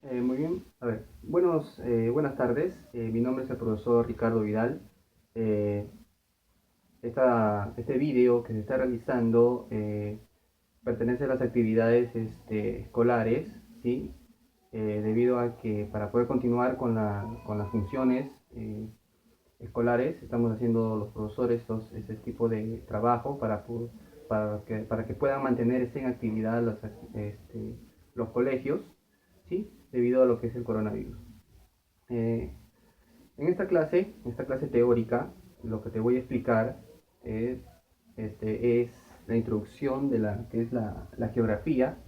Muy bien, a ver, buenas tardes. Mi nombre es el profesor Ricardo Vidal. Eh, este video que se está realizando pertenece a las actividades escolares, ¿sí? Debido a que para poder continuar con las funciones escolares, estamos haciendo los profesores este tipo de trabajo para que puedan mantenerse en actividad los colegios, ¿sí? Debido a lo que es el coronavirus. Eh, en esta clase teórica, lo que te voy a explicar es, es la introducción de la que es la geografía,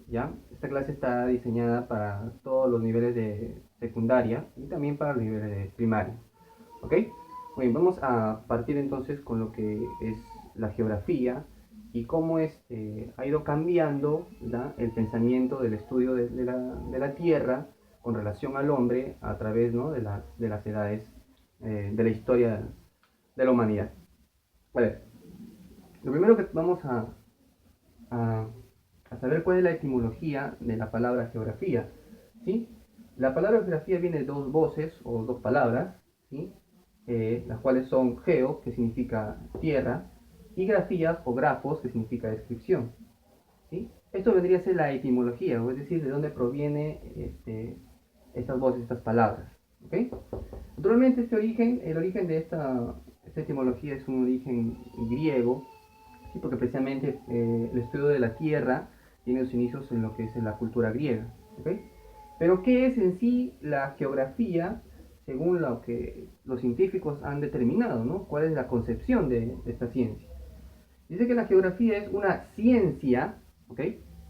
¿ya? Esta clase está diseñada para todos los niveles de secundaria y también para los niveles de primaria, ¿ok? Bueno, vamos a partir entonces con lo que es la geografía y cómo ha ido cambiando, ¿da? El pensamiento del estudio de la Tierra con relación al hombre a través, ¿no? de las edades de la historia de la humanidad. A ver, lo primero que vamos a, a saber cuál es la etimología de la palabra geografía, ¿sí? La palabra geografía viene de dos voces o dos palabras, ¿sí? Las cuales son geo, que significa tierra, y grafías o grafos, que significa descripción, ¿sí? Esto vendría a ser la etimología, es decir, de dónde proviene estas voces, estas palabras, ¿ok? Naturalmente el origen de esta etimología es un origen griego, ¿sí? Porque precisamente el estudio de la tierra tiene sus inicios en lo que es en la cultura griega, ¿ok? Pero ¿qué es en sí la geografía según lo que los científicos han determinado, ¿no? ¿Cuál es la concepción de esta ciencia? Dice que la geografía es una ciencia, ¿ok?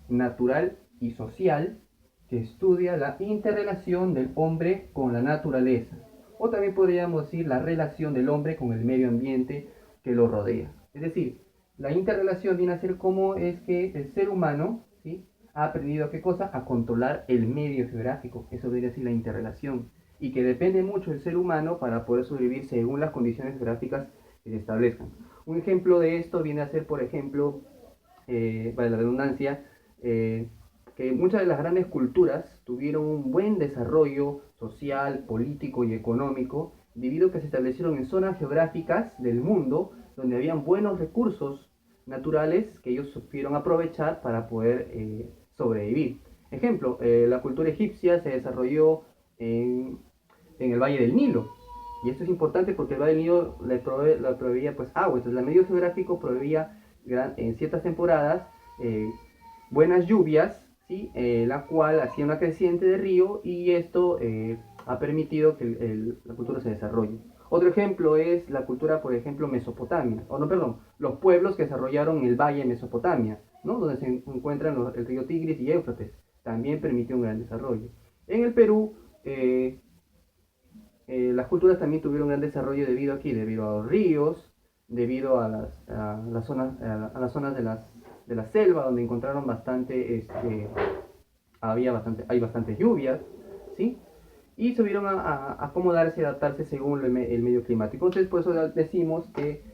Natural y social que estudia la interrelación del hombre con la naturaleza. O también podríamos decir la relación del hombre con el medio ambiente que lo rodea. Es decir, la interrelación viene a ser cómo es que el ser humano, ¿sí? Ha aprendido a qué cosa? A controlar el medio geográfico. Eso viene a decir la interrelación. Y que depende mucho del ser humano para poder sobrevivir según las condiciones geográficas que se establezcan. Un ejemplo de esto viene a ser, por ejemplo, para la redundancia, que muchas de las grandes culturas tuvieron un buen desarrollo social, político y económico debido a que se establecieron en zonas geográficas del mundo donde habían buenos recursos naturales que ellos supieron aprovechar para poder sobrevivir. Ejemplo, la cultura egipcia se desarrolló en, en el Valle del Nilo. Y esto es importante porque el Valle del Nilo le proveía pues agua. Entonces el medio geográfico proveía en ciertas temporadas buenas lluvias, ¿sí? La cual hacía una creciente de río y esto ha permitido que la cultura se desarrolle. Otro ejemplo es la cultura, por ejemplo, Mesopotamia, o no, perdón, los pueblos que desarrollaron en el valle de Mesopotamia, ¿no? Donde se encuentran el río Tigris y Éufrates, también permitió un gran desarrollo. En el Perú, las culturas también tuvieron gran desarrollo debido a los ríos, debido a a las zonas de la selva, donde encontraron hay bastantes lluvias, ¿sí? Y supieron a acomodarse y adaptarse según el medio climático. Entonces, por eso decimos que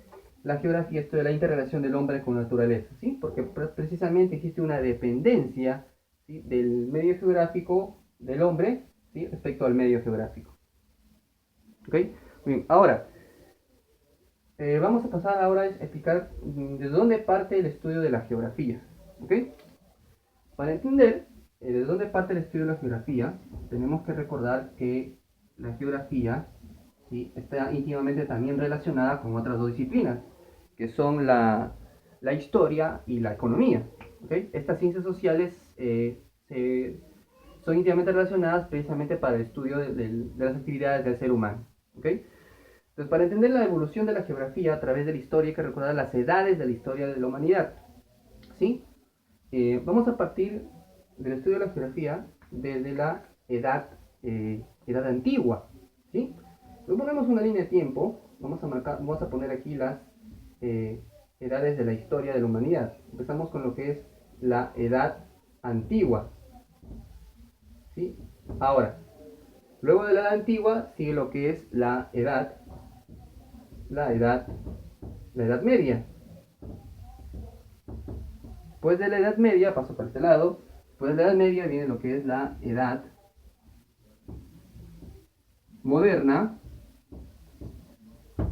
la geografía estudia la interrelación del hombre con la naturaleza, ¿sí? Porque precisamente existe una dependencia, ¿sí? Del medio geográfico del hombre, ¿sí? Respecto al medio geográfico. ¿Ok? Bien, ahora, vamos a pasar ahora a explicar de dónde parte el estudio de la geografía. ¿Ok? Para entender de dónde parte el estudio de la geografía, tenemos que recordar que la geografía, ¿sí? Está íntimamente también relacionada con otras dos disciplinas, que son la historia y la economía. ¿Ok? Estas ciencias sociales son íntimamente relacionadas precisamente para el estudio de las actividades del ser humano. ¿Ok? Entonces, para entender la evolución de la geografía a través de la historia, hay que recordar las edades de la historia de la humanidad. ¿Sí? Vamos a partir del estudio de la geografía desde la edad antigua. ¿Sí? Luego ponemos una línea de tiempo, vamos a poner aquí las eh, edades de la historia de la humanidad. Empezamos con lo que es la edad antigua. ¿Sí? Ahora, luego de la edad antigua sigue lo que es la edad, la edad media. Después de la Edad Media, paso para este lado, después de la Edad Media viene lo que es la Edad moderna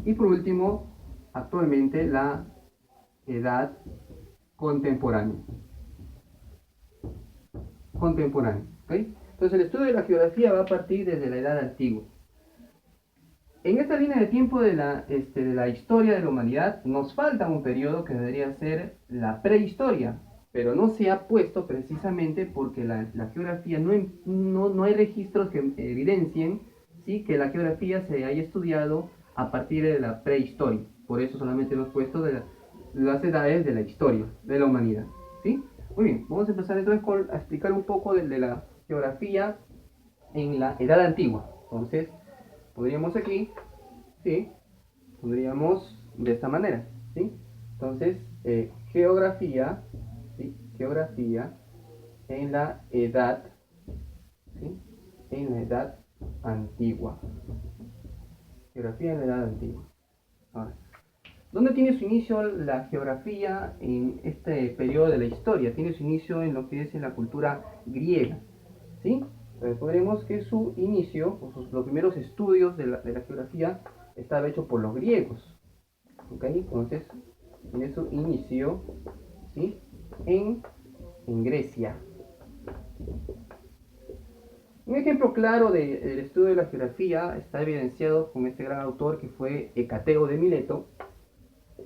y por último, actualmente la edad contemporánea. ¿Okay? Entonces el estudio de la geografía va a partir desde la edad antigua. En esta línea de tiempo de la historia de la humanidad nos falta un periodo que debería ser la prehistoria, pero no se ha puesto precisamente porque la geografía no hay registros que evidencien, ¿sí?, que la geografía se haya estudiado a partir de la prehistoria. Por eso solamente hemos puesto las edades de la historia de la humanidad, ¿sí? Muy bien, vamos a empezar entonces a explicar un poco de la geografía en la edad antigua. Entonces, podríamos aquí, ¿sí?, pondríamos de esta manera, ¿sí? Entonces, geografía, ¿sí?, geografía en la edad, ¿sí?, en la edad antigua. Geografía en la edad antigua. Ahora, ¿dónde tiene su inicio la geografía en este periodo de la historia? Tiene su inicio en lo que es en la cultura griega, ¿sí? Podremos que su inicio, los primeros estudios de la geografía, estaba hecho por los griegos, ¿ok? Entonces, tiene su inicio, ¿sí?, en Grecia. Un ejemplo claro del estudio de la geografía está evidenciado con este gran autor que fue Hecateo de Mileto,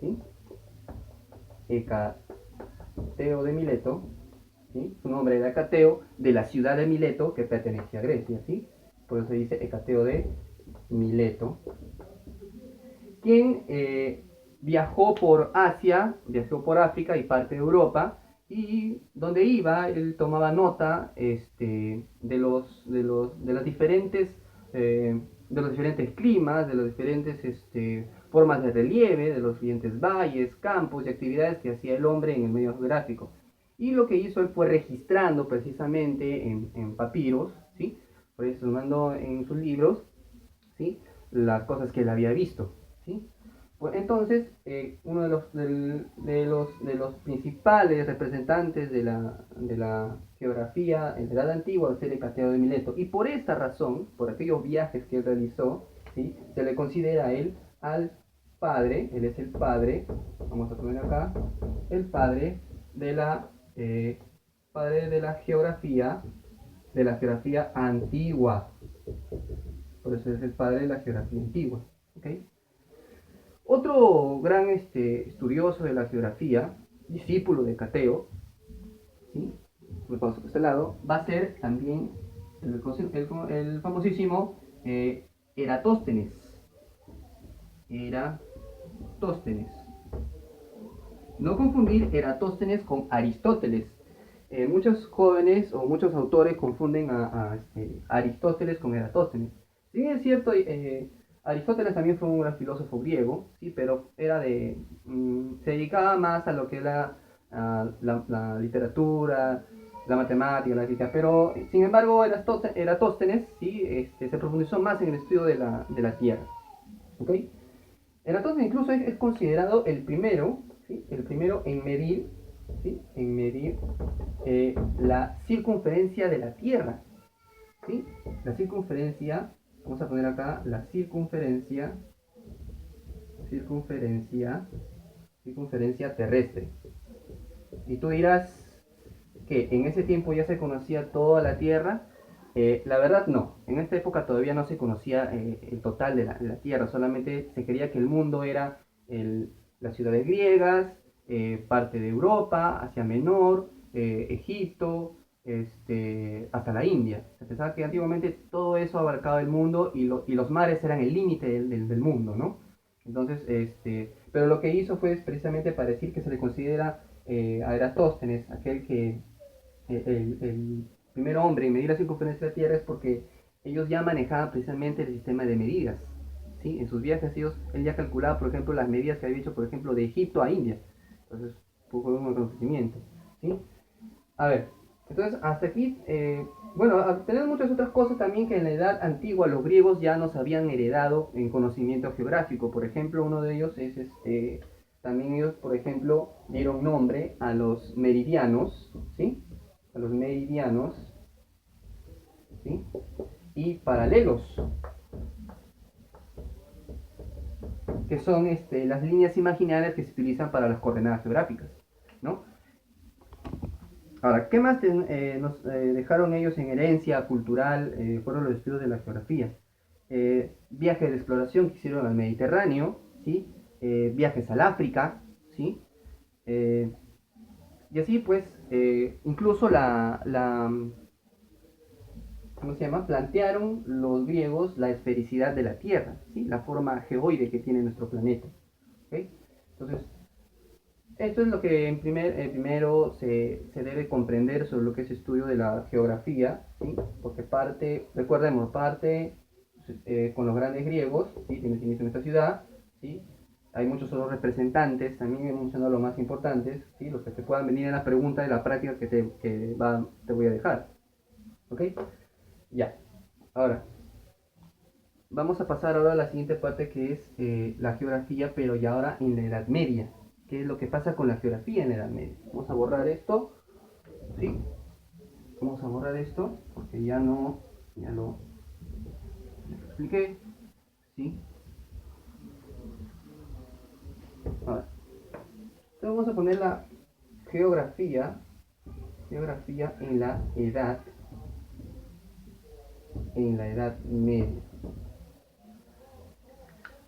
¿sí? Hecateo de Mileto, ¿sí? Su nombre era Hecateo, de la ciudad de Mileto, que pertenecía a Grecia, ¿sí? Por eso se dice Hecateo de Mileto, quien viajó por Asia, viajó por África y parte de Europa, y donde iba, él tomaba nota de las diferentes, de los diferentes climas, de las diferentes formas de relieve, de los diferentes valles, campos y actividades que hacía el hombre en el medio geográfico. Y lo que hizo él fue registrando precisamente en papiros, ¿sí?, por eso mandó en sus libros, ¿sí?, las cosas que él había visto, ¿sí? Pues entonces, uno de los principales representantes de la geografía en la Edad Antigua va a ser Hecateo de Mileto. Y por esta razón, por aquellos viajes que él realizó, ¿sí?, se le considera a él al padre, él es el padre, vamos a poner acá, el eh, padre de la geografía antigua. Por eso es el padre de la geografía antigua, ¿ok? Otro gran estudioso de la geografía, discípulo de Cateo, ¿sí?, lo paso por este lado, va a ser también el famosísimo Eratóstenes. Eratóstenes. No confundir Eratóstenes con Aristóteles. Muchos jóvenes o muchos autores confunden a Aristóteles con Eratóstenes. Si bien es cierto, Aristóteles también fue un gran filósofo griego, sí, pero se dedicaba más a lo que es la literatura, la matemática, la física, pero sin embargo Eratóstenes, sí, se profundizó más en el estudio de la Tierra. ¿Okay? Eratóstenes incluso es considerado el primero, ¿sí?, el primero en medir, ¿sí?, en medir la circunferencia de la Tierra, ¿sí? La circunferencia, vamos a poner acá la circunferencia terrestre. Y tú dirás que en ese tiempo ya se conocía toda la Tierra. La verdad no, en esta época todavía no se conocía el total de la Tierra, solamente se creía que el mundo era las ciudades griegas, parte de Europa, Asia Menor, Egipto, hasta la India. Se pensaba que antiguamente todo eso abarcaba el mundo y los mares eran el límite del mundo, ¿no? Entonces, pero lo que hizo fue precisamente para decir que se le considera a Eratóstenes, aquel que el primer hombre en medir la circunferencia de la Tierra, es porque ellos ya manejaban precisamente el sistema de medidas, ¿sí? En sus viajes él ya calculaba, por ejemplo, las medidas que había hecho, por ejemplo, de Egipto a India. Entonces, fue un conocimiento, ¿sí? A ver, entonces hasta aquí, bueno, tenemos muchas otras cosas también que en la edad antigua los griegos ya nos habían heredado en conocimiento geográfico. Por ejemplo, uno de ellos es también ellos, por ejemplo, dieron nombre a los meridianos, ¿sí? A los meridianos, ¿sí? Y paralelos. que son las líneas imaginarias que se utilizan para las coordenadas geográficas, ¿no? Ahora, ¿qué más nos dejaron ellos en herencia cultural? Fueron los estudios de la geografía. Viajes de exploración que hicieron al Mediterráneo, ¿sí? Viajes al África, ¿sí? Eh, y así pues, incluso ¿cómo se llama? Plantearon los griegos la esfericidad de la Tierra, ¿sí? La forma geoide que tiene nuestro planeta. ¿Okay? Entonces, esto es lo que primero se debe comprender sobre lo que es estudio de la geografía, ¿sí? Porque recordemos, parte con los grandes griegos, ¿sí? Tienes inicio en esta ciudad, ¿sí? Hay muchos otros representantes, también he mencionado los más importantes, ¿sí? Los que te puedan venir en la pregunta de la práctica que te voy a dejar. ¿Ok? Ya. Ahora, vamos a pasar ahora a la siguiente parte que es la geografía, pero ya ahora en la Edad Media. ¿Qué es lo que pasa con la geografía en la Edad Media? Vamos a borrar esto, ¿sí? Vamos a borrar esto porque ya lo expliqué, ¿sí? Ahora, entonces vamos a poner la geografía, geografía en la Edad Media.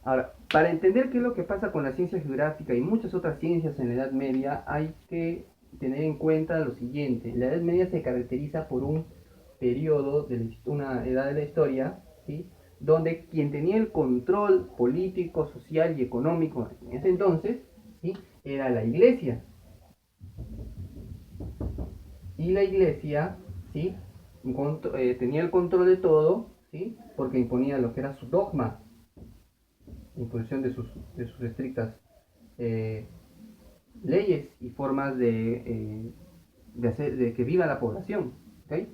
Ahora, para entender qué es lo que pasa con la ciencia geográfica y muchas otras ciencias en la Edad Media, hay que tener en cuenta lo siguiente. La Edad Media se caracteriza por un periodo una edad de la historia, ¿sí? Donde quien tenía el control político, social y económico en ese entonces, ¿sí? Era la iglesia. Y la iglesia, ¿sí? Tenía el control de todo, ¿sí? Porque imponía lo que era su dogma, imposición de sus estrictas eh, leyes y formas de que viva la población. ¿Okay?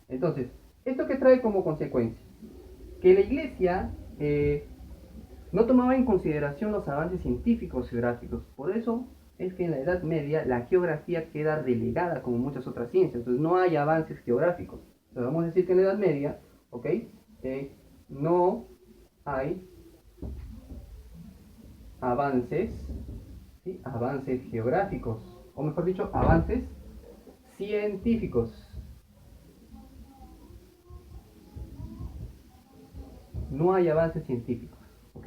Entonces, ¿esto qué trae como consecuencia? Que la iglesia no tomaba en consideración los avances científicos y geográficos. Por eso es que en la Edad Media la geografía queda relegada como muchas otras ciencias. Entonces no hay avances geográficos. Entonces vamos a decir que en la Edad Media, ¿ok? No hay avances, ¿sí? Avances geográficos, o mejor dicho, avances científicos. No hay avances científicos, ¿ok?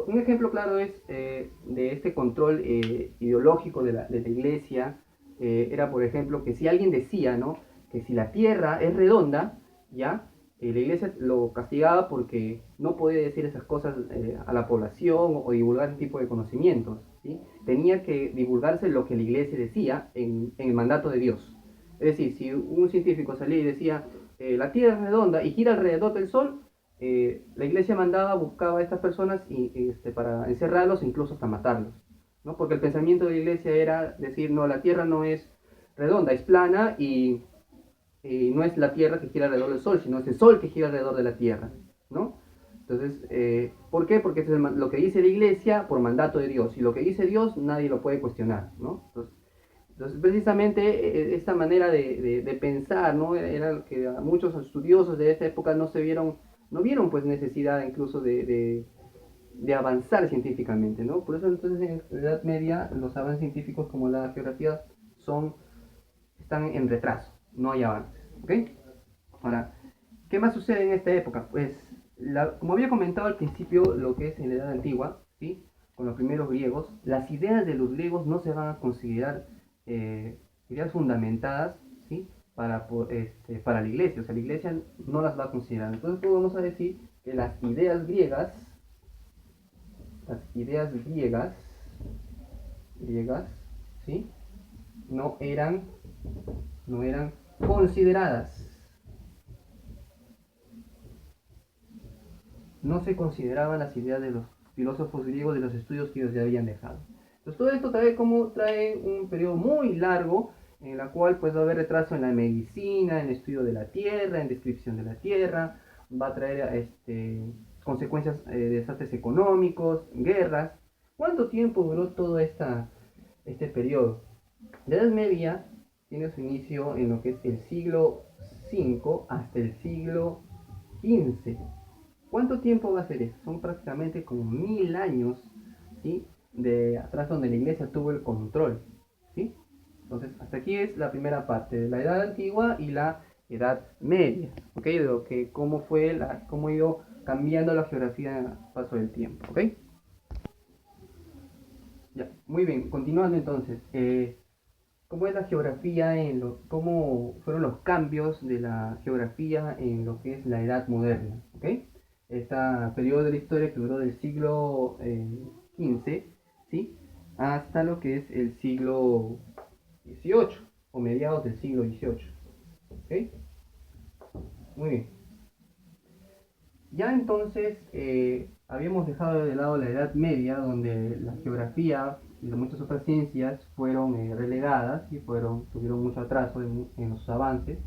Un ejemplo claro es de este control ideológico de la iglesia, era por ejemplo que si alguien decía, ¿no? Que si la tierra es redonda, ¿ya? La iglesia lo castigaba porque no podía decir esas cosas a la población o divulgar ese tipo de conocimientos, ¿sí? Tenía que divulgarse lo que la iglesia decía en el mandato de Dios. Es decir, si un científico salía y decía la tierra es redonda y gira alrededor del sol, la iglesia buscaba a estas personas para encerrarlos e incluso hasta matarlos, ¿no? Porque el pensamiento de la iglesia era decir, no, la tierra no es redonda, es plana y no es la tierra que gira alrededor del sol, sino es el sol que gira alrededor de la tierra, ¿no? Entonces, ¿por qué? Porque es lo que dice la iglesia por mandato de Dios, y lo que dice Dios nadie lo puede cuestionar, ¿no? Entonces precisamente esta manera de pensar, ¿no? Era que a muchos estudiosos de esta época no vieron pues necesidad incluso de avanzar científicamente, ¿no? Por eso entonces en la Edad Media los avances científicos como la geografía están en retraso, no hay avances, ¿ok? Ahora, ¿qué más sucede en esta época? Pues, como había comentado al principio, lo que es en la Edad Antigua, ¿sí? Con los primeros griegos, las ideas de los griegos no se van a considerar ideas fundamentadas, ¿sí? Para la iglesia, o sea, la iglesia no las va a considerar. Entonces, pues, vamos a decir que las ideas griegas, ¿sí? No eran consideradas. No se consideraban las ideas de los filósofos griegos de los estudios que ellos ya habían dejado. Entonces todo esto trae un periodo muy largo en la cual pues va a haber retraso en la medicina, en el estudio de la tierra, en descripción de la tierra, va a traer consecuencias de desastres económicos, guerras. ¿Cuánto tiempo duró todo este periodo? La Edad Media tiene su inicio en lo que es el siglo V hasta el siglo XV. ¿Cuánto tiempo va a ser eso? Son prácticamente como 1000 años, ¿sí? De atrás donde la iglesia tuvo el control, ¿sí? Entonces, hasta aquí es la primera parte de la Edad Antigua y la Edad Media, ¿ok? De lo que, cómo ha ido cambiando la geografía a paso del tiempo, ¿ok? Ya, muy bien, continuando entonces. ¿Cómo es la geografía cómo fueron los cambios de la geografía en lo que es la Edad Moderna? ¿Ok? Este periodo de la historia que duró del siglo XV, ¿sí? Hasta lo que es el siglo XVIII o mediados del siglo XVIII. ¿Ok? Muy bien. Ya entonces habíamos dejado de lado la Edad Media, donde la geografía y muchas otras ciencias fueron relegadas y tuvieron mucho atraso en los avances.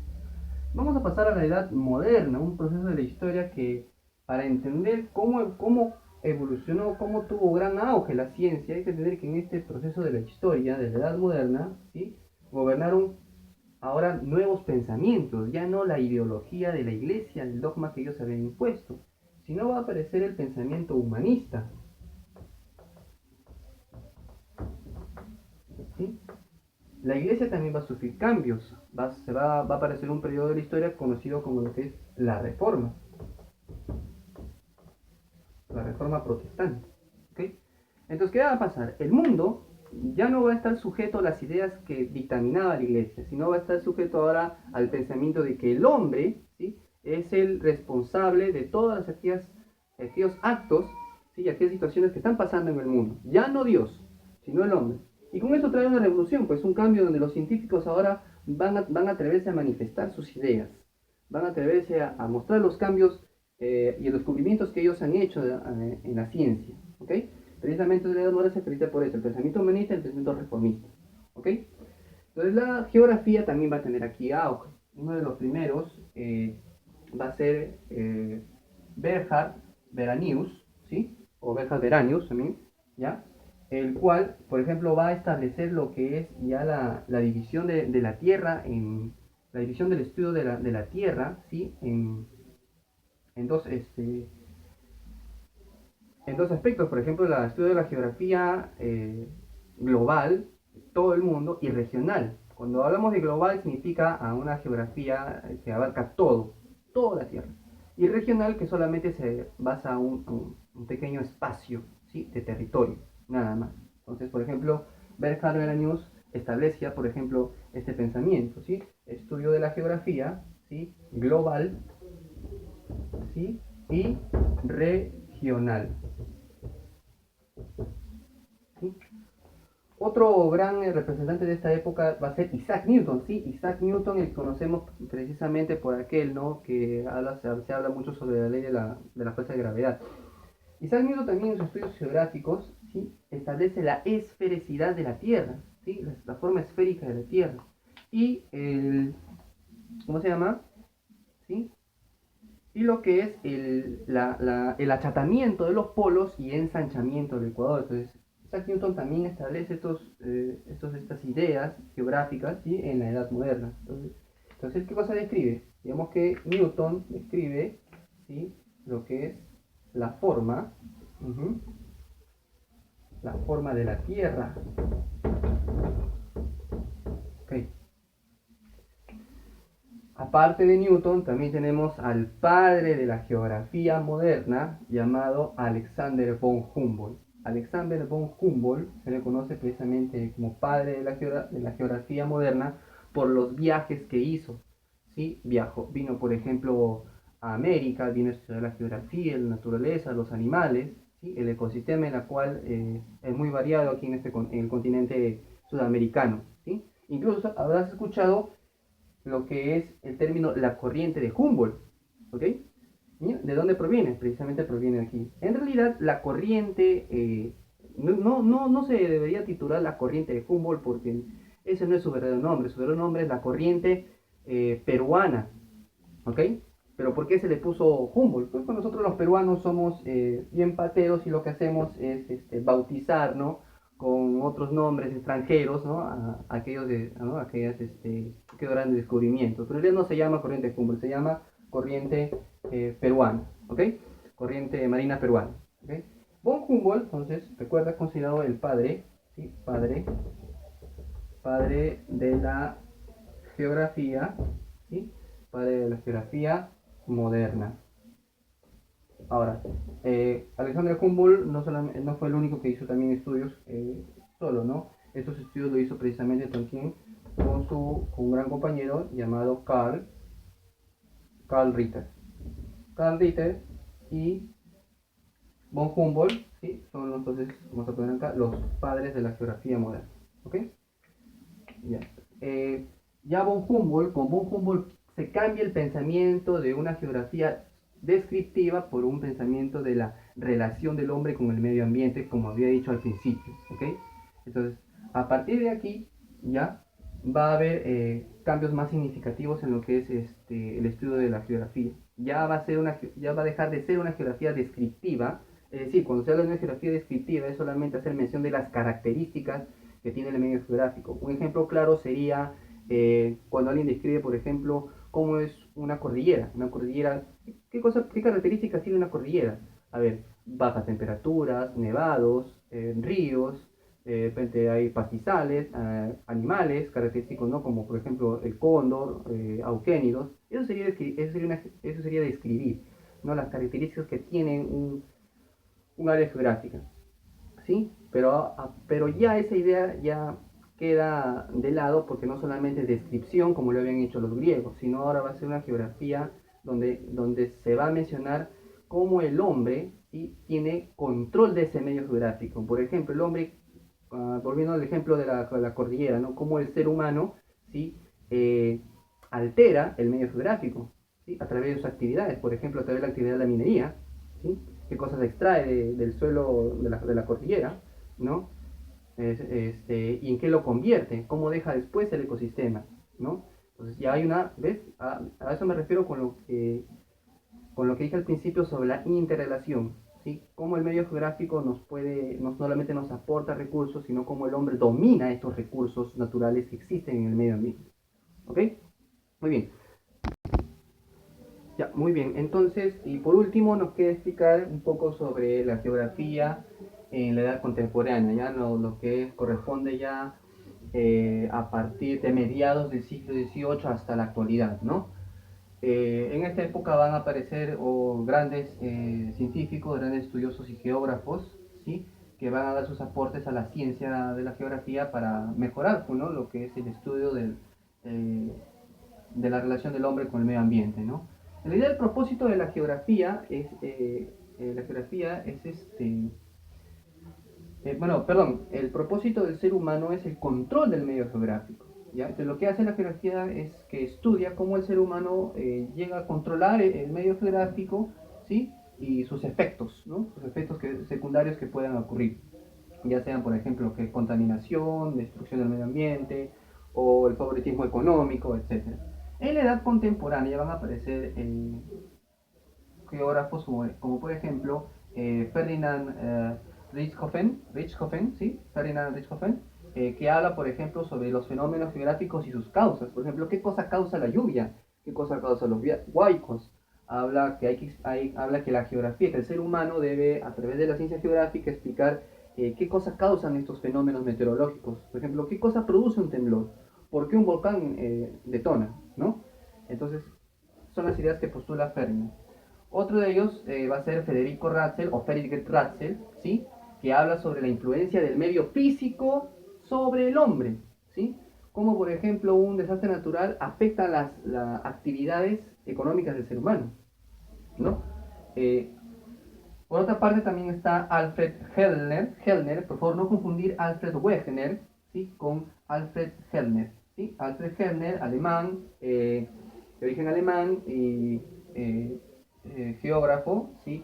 Vamos a pasar a la Edad Moderna, un proceso de la historia que, para entender cómo evolucionó, cómo tuvo gran auge la ciencia, hay que entender que en este proceso de la historia, de la Edad Moderna, ¿sí? Gobernaron ahora nuevos pensamientos, ya no la ideología de la iglesia, el dogma que ellos habían impuesto, sino va a aparecer el pensamiento humanista. ¿Sí? La iglesia también va a sufrir cambios, va a aparecer un periodo de la historia conocido como lo que es la reforma protestante. ¿Okay? Entonces, ¿qué va a pasar? El mundo ya no va a estar sujeto a las ideas que dictaminaba la iglesia, sino va a estar sujeto ahora al pensamiento de que el hombre, ¿sí?, es el responsable de todas aquellos actos, ¿sí?, aquellas situaciones que están pasando en el mundo. Ya no Dios, sino el hombre. Y con eso trae una revolución, pues un cambio donde los científicos ahora van a atreverse a manifestar sus ideas, van a atreverse a mostrar los cambios y los descubrimientos que ellos han hecho en la ciencia. ¿Ok? Precisamente la Edad Moderna se caracteriza por eso, el pensamiento humanista y el pensamiento reformista. ¿Ok? Entonces la geografía también va a tener aquí auge. Uno de los primeros va a ser Bernhard Veranius, ¿sí? O Bernhard Veranius también, ¿ya? El cual, por ejemplo, va a establecer lo que es ya la división de la Tierra, la división del estudio de la Tierra, ¿sí? En dos, en dos aspectos, por ejemplo, el estudio de la geografía global, todo el mundo, y regional. Cuando hablamos de global significa a una geografía que abarca toda la Tierra. Y regional que solamente se basa en un pequeño espacio, ¿sí?, de territorio, nada más. Entonces, por ejemplo, Bernhard Veranius establecía, por ejemplo, este pensamiento, ¿sí? Estudio de la geografía, ¿sí?, global, ¿sí?, y regional. ¿Sí? Otro gran representante de esta época va a ser Isaac Newton, ¿sí? Isaac Newton, el que conocemos precisamente por aquel, ¿no?, que se habla mucho sobre la ley de la fuerza de gravedad. Isaac Newton también en sus estudios geográficos, ¿sí?, establece la esfericidad de la Tierra, ¿sí?, la forma esférica de la Tierra. Y ¿cómo se llama? ¿Sí? Y lo que es el achatamiento de los polos y ensanchamiento del ecuador. Entonces, Isaac Newton también establece estas ideas geográficas, ¿sí?, en la Edad Moderna. Entonces, ¿qué cosa describe? Digamos que Newton describe, ¿sí?, lo que es la forma, la forma de la Tierra. Okay. Aparte de Newton, también tenemos al padre de la geografía moderna, llamado Alexander von Humboldt. Alexander von Humboldt se le conoce precisamente como padre de la geografía moderna por los viajes que hizo. ¿Sí? Vino, por ejemplo, a América, vino a estudiar la geografía, la naturaleza, los animales, ¿sí?, el ecosistema en el cual es muy variado aquí en el continente sudamericano. ¿Sí? Incluso habrás escuchado lo que es el término la corriente de Humboldt. ¿Ok? ¿De dónde proviene? Precisamente proviene de aquí. En realidad, la corriente no se debería titular la corriente de Humboldt porque ese no es su verdadero nombre. Su verdadero nombre es la corriente peruana. ¿Ok? Pero ¿por qué se le puso Humboldt? Pues nosotros los peruanos somos bien pateros y lo que hacemos es bautizar, ¿no?, con otros nombres extranjeros, ¿no?, aquellos grandes descubrimientos. Pero en realidad no se llama corriente Humboldt, se llama corriente peruana. ¿Ok? corriente marina peruana. ¿Okay? Von Humboldt, entonces, recuerda, considerado el padre, ¿sí? Padre de la geografía, ¿sí? Padre de la geografía moderna. Ahora, Alexander Humboldt no fue el único que hizo también estudios solo, ¿no? Estos estudios lo hizo precisamente también con un gran compañero llamado Carl Ritter. Carl Ritter y von Humboldt, ¿sí? Son entonces, vamos a poner acá, los padres de la geografía moderna. ¿Ok? Ya. Ya con von Humboldt se cambia el pensamiento de una geografía descriptiva por un pensamiento de la relación del hombre con el medio ambiente, como había dicho al principio. ¿Ok? Entonces, a partir de aquí, ya va a haber cambios más significativos en lo que es el estudio de la geografía. Ya va a dejar de ser una geografía descriptiva, es decir, cuando se habla de una geografía descriptiva es solamente hacer mención de las características que tiene el medio geográfico. Un ejemplo claro sería cuando alguien describe, por ejemplo, cómo es una cordillera. Una cordillera, ¿qué características tiene una cordillera? A ver, bajas temperaturas, nevados, ríos, de repente hay pastizales, animales característicos, ¿no? Como por ejemplo el cóndor, auquénidos. Eso sería describir, ¿no? Las características que tienen un área geográfica, ¿sí? Pero ya esa idea ya queda de lado porque no solamente es descripción como lo habían hecho los griegos, sino ahora va a ser una geografía donde se va a mencionar cómo el hombre, ¿sí? Tiene control de ese medio geográfico. Por ejemplo, el hombre, volviendo al ejemplo de la cordillera, ¿no? Cómo el ser humano, ¿sí? Altera el medio geográfico, ¿sí? A través de sus actividades, por ejemplo, a través de la actividad de la minería, ¿sí? Qué cosas extrae del suelo de la cordillera, ¿no? Y en qué lo convierte, cómo deja después el ecosistema, ¿no? Entonces ya hay una, ¿ves? A eso me refiero con lo que dije al principio sobre la interrelación, ¿sí? Cómo el medio geográfico no solamente nos aporta recursos, sino cómo el hombre domina estos recursos naturales que existen en el medio ambiente, ¿ok? Muy bien. Ya, muy bien. Entonces, y por último, nos queda explicar un poco sobre la geografía en la edad contemporánea, ya lo que corresponde ya a partir de mediados del siglo XVIII hasta la actualidad, ¿no? En esta época van a aparecer grandes científicos, grandes estudiosos y geógrafos, ¿sí? Que van a dar sus aportes a la ciencia de la geografía para mejorar, ¿no? Lo que es el estudio eh, de la relación del hombre con el medio ambiente, ¿no? En realidad el propósito de la geografía es bueno, perdón, el propósito del ser humano es el control del medio geográfico. ¿Ya? Entonces, lo que hace la geografía es que estudia cómo el ser humano llega a controlar el medio geográfico, ¿sí? Y sus efectos, ¿no? Sus efectos secundarios que puedan ocurrir, ya sean, por ejemplo, que contaminación, destrucción del medio ambiente o el favoritismo económico, etc. En la edad contemporánea van a aparecer geógrafos como por ejemplo Ferdinand Richthofen, ¿sí? Ferdinand Richthofen, que habla, por ejemplo, sobre los fenómenos geográficos y sus causas. Por ejemplo, ¿qué cosa causa la lluvia? ¿Qué cosa causa los huaicos? Habla que la geografía, que el ser humano debe, a través de la ciencia geográfica, explicar qué cosas causan estos fenómenos meteorológicos. Por ejemplo, ¿qué cosa produce un temblor? ¿Por qué un volcán detona? ¿No? Entonces, son las ideas que postula Ferdinand. Otro de ellos va a ser Federico Ratzel o Friedrich Ratzel, ¿sí? Que habla sobre la influencia del medio físico sobre el hombre, ¿sí? Como por ejemplo un desastre natural afecta las actividades económicas del ser humano, ¿no? Por otra parte también está Alfred Hellner, por favor no confundir Alfred Wegener, ¿sí? Con Alfred Hellner, ¿sí? Alfred Hellner, alemán, de origen alemán y geógrafo, ¿sí?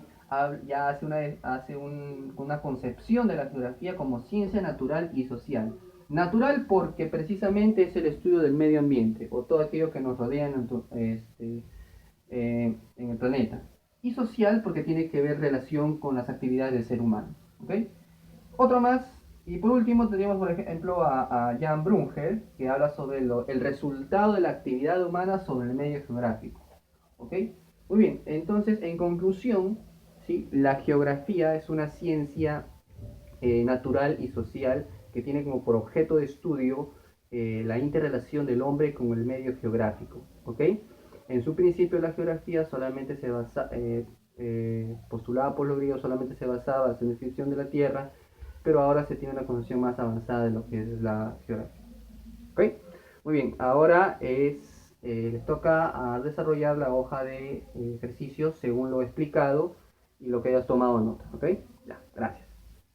Ya hace una concepción de la geografía como ciencia natural y social. Natural porque precisamente es el estudio del medio ambiente o todo aquello que nos rodea en el planeta. Y social porque tiene que ver relación con las actividades del ser humano. ¿Okay? Otro más, y por último tenemos por ejemplo a Jan Brunger, que habla sobre el resultado de la actividad humana sobre el medio geográfico. ¿Okay? Muy bien, entonces en conclusión, ¿sí? La geografía es una ciencia natural y social que tiene como por objeto de estudio la interrelación del hombre con el medio geográfico, ¿ok? En su principio la geografía solamente se basa, postulada por los griegos, solamente se basaba en la descripción de la Tierra, pero ahora se tiene una concepción más avanzada de lo que es la geografía, ¿ok? Muy bien, ahora les toca desarrollar la hoja de ejercicios según lo explicado y lo que hayas tomado nota, ¿ok? Ya, gracias.